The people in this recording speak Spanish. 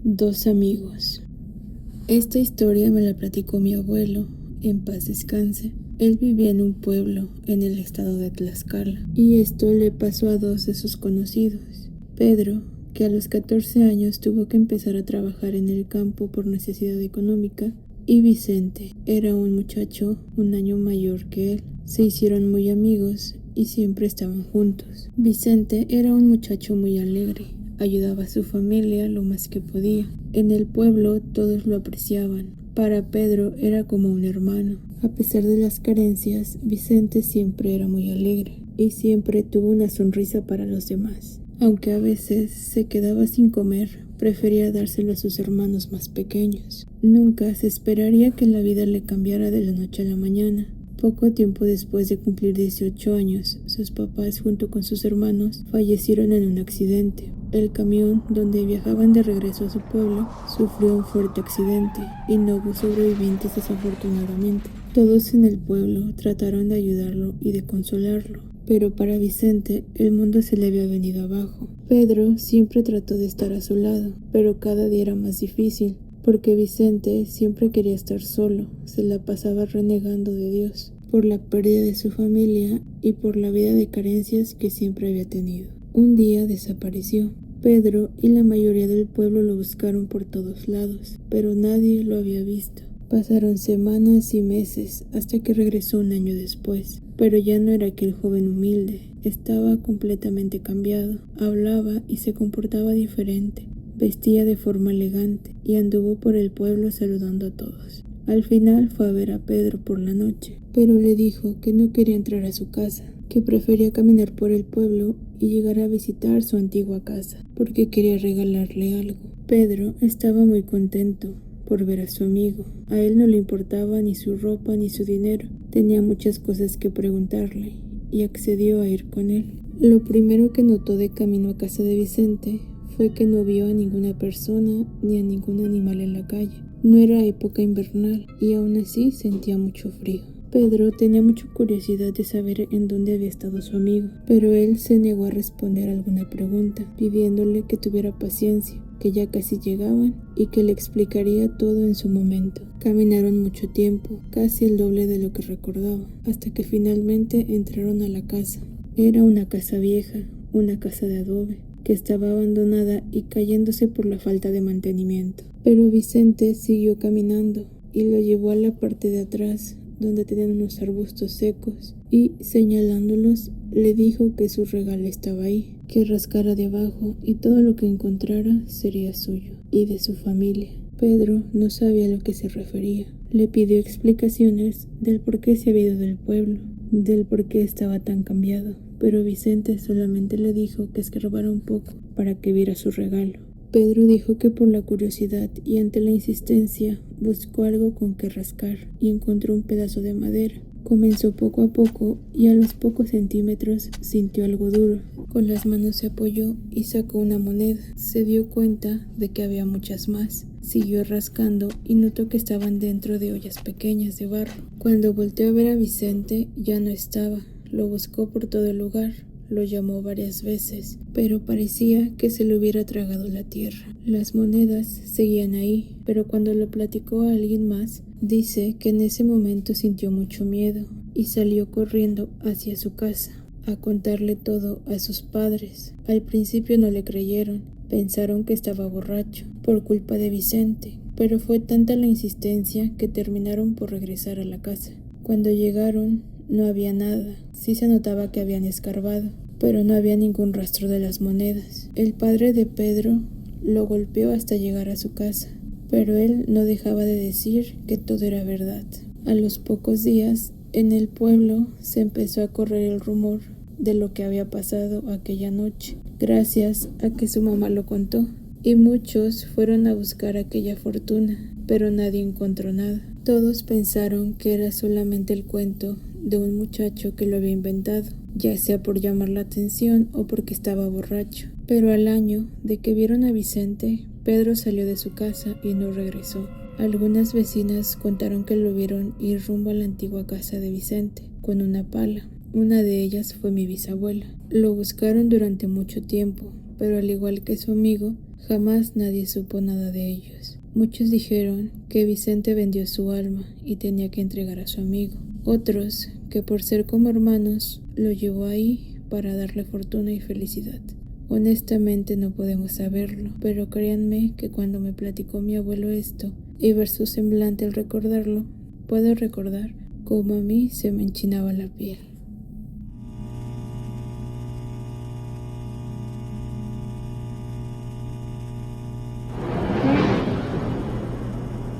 Dos amigos. Esta historia me la platicó mi abuelo, en paz descanse. Él vivía en un pueblo en el estado de Tlaxcala, y esto le pasó a dos de sus conocidos. Pedro, que a los 14 años tuvo que empezar a trabajar en el campo por necesidad económica, y Vicente era un muchacho un año mayor que él. Se hicieron muy amigos y siempre estaban juntos. Vicente era un muchacho muy alegre, ayudaba a su familia lo más que podía. En el pueblo todos lo apreciaban. Para Pedro era como un hermano. A pesar de las carencias, Vicente siempre era muy alegre y siempre tuvo una sonrisa para los demás. Aunque a veces se quedaba sin comer, prefería dárselo a sus hermanos más pequeños. Nunca se esperaría que la vida le cambiara de la noche a la mañana. Poco tiempo después de cumplir 18 años, sus papás junto con sus hermanos fallecieron en un accidente. El camión donde viajaban de regreso a su pueblo sufrió un fuerte accidente y no hubo sobrevivientes desafortunadamente. Todos en el pueblo trataron de ayudarlo y de consolarlo, pero para Vicente el mundo se le había venido abajo. Pedro siempre trató de estar a su lado, pero cada día era más difícil, porque Vicente siempre quería estar solo, se la pasaba renegando de Dios, por la pérdida de su familia y por la vida de carencias que siempre había tenido. Un día desapareció. Pedro y la mayoría del pueblo lo buscaron por todos lados, pero nadie lo había visto. Pasaron semanas y meses hasta que regresó un año después, pero ya no era aquel joven humilde, estaba completamente cambiado, hablaba y se comportaba diferente, vestía de forma elegante y anduvo por el pueblo saludando a todos. Al final fue a ver a Pedro por la noche, pero le dijo que no quería entrar a su casa, que prefería caminar por el pueblo y llegar a visitar su antigua casa, porque quería regalarle algo. Pedro estaba muy contento por ver a su amigo. A él no le importaba ni su ropa ni su dinero. Tenía muchas cosas que preguntarle y accedió a ir con él. Lo primero que notó de camino a casa de Vicente fue que no vio a ninguna persona ni a ningún animal en la calle. No era época invernal y aún así sentía mucho frío. Pedro tenía mucha curiosidad de saber en dónde había estado su amigo, pero él se negó a responder alguna pregunta, pidiéndole que tuviera paciencia, que ya casi llegaban y que le explicaría todo en su momento. Caminaron mucho tiempo, casi el doble de lo que recordaba, hasta que finalmente entraron a la casa. Era una casa vieja, una casa de adobe, que estaba abandonada y cayéndose por la falta de mantenimiento. Pero Vicente siguió caminando y lo llevó a la parte de atrás, donde tenían unos arbustos secos, y señalándolos le dijo que su regalo estaba ahí, que rascara debajo y todo lo que encontrara sería suyo y de su familia. Pedro no sabía a lo que se refería. Le pidió explicaciones del por qué se había ido del pueblo, del por qué estaba tan cambiado, pero Vicente solamente le dijo que escarbara un poco para que viera su regalo. Pedro dijo que por la curiosidad y ante la insistencia buscó algo con que rascar y encontró un pedazo de madera. Comenzó poco a poco y a los pocos centímetros sintió algo duro. Con las manos se apoyó y sacó una moneda. Se dio cuenta de que había muchas más. Siguió rascando y notó que estaban dentro de ollas pequeñas de barro. Cuando volteó a ver a Vicente ya no estaba. Lo buscó por todo el lugar. Lo llamó varias veces, pero parecía que se le hubiera tragado la tierra. Las monedas seguían ahí, pero cuando lo platicó a alguien más, dice que en ese momento sintió mucho miedo y salió corriendo hacia su casa a contarle todo a sus padres. Al principio no le creyeron, pensaron que estaba borracho por culpa de Vicente, pero fue tanta la insistencia que terminaron por regresar a la casa. Cuando llegaron, no había nada. Sí se notaba que habían escarbado, pero no había ningún rastro de las monedas. El padre de Pedro lo golpeó hasta llegar a su casa, pero él no dejaba de decir que todo era verdad. A los pocos días, en el pueblo se empezó a correr el rumor de lo que había pasado aquella noche, gracias a que su mamá lo contó, y muchos fueron a buscar aquella fortuna, pero nadie encontró nada. Todos pensaron que era solamente el cuento de un muchacho que lo había inventado, ya sea por llamar la atención o porque estaba borracho. Pero al año de que vieron a Vicente, Pedro salió de su casa y no regresó. Algunas vecinas contaron que lo vieron ir rumbo a la antigua casa de Vicente, con una pala. Una de ellas fue mi bisabuela. Lo buscaron durante mucho tiempo, pero al igual que su amigo, Jamás nadie supo nada de ellos. Muchos dijeron que Vicente vendió su alma y tenía que entregar a su amigo. Otros, que por ser como hermanos, lo llevó ahí para darle fortuna y felicidad. Honestamente no podemos saberlo, pero créanme que cuando me platicó mi abuelo esto y ver su semblante al recordarlo, puedo recordar cómo a mí se me enchinaba la piel.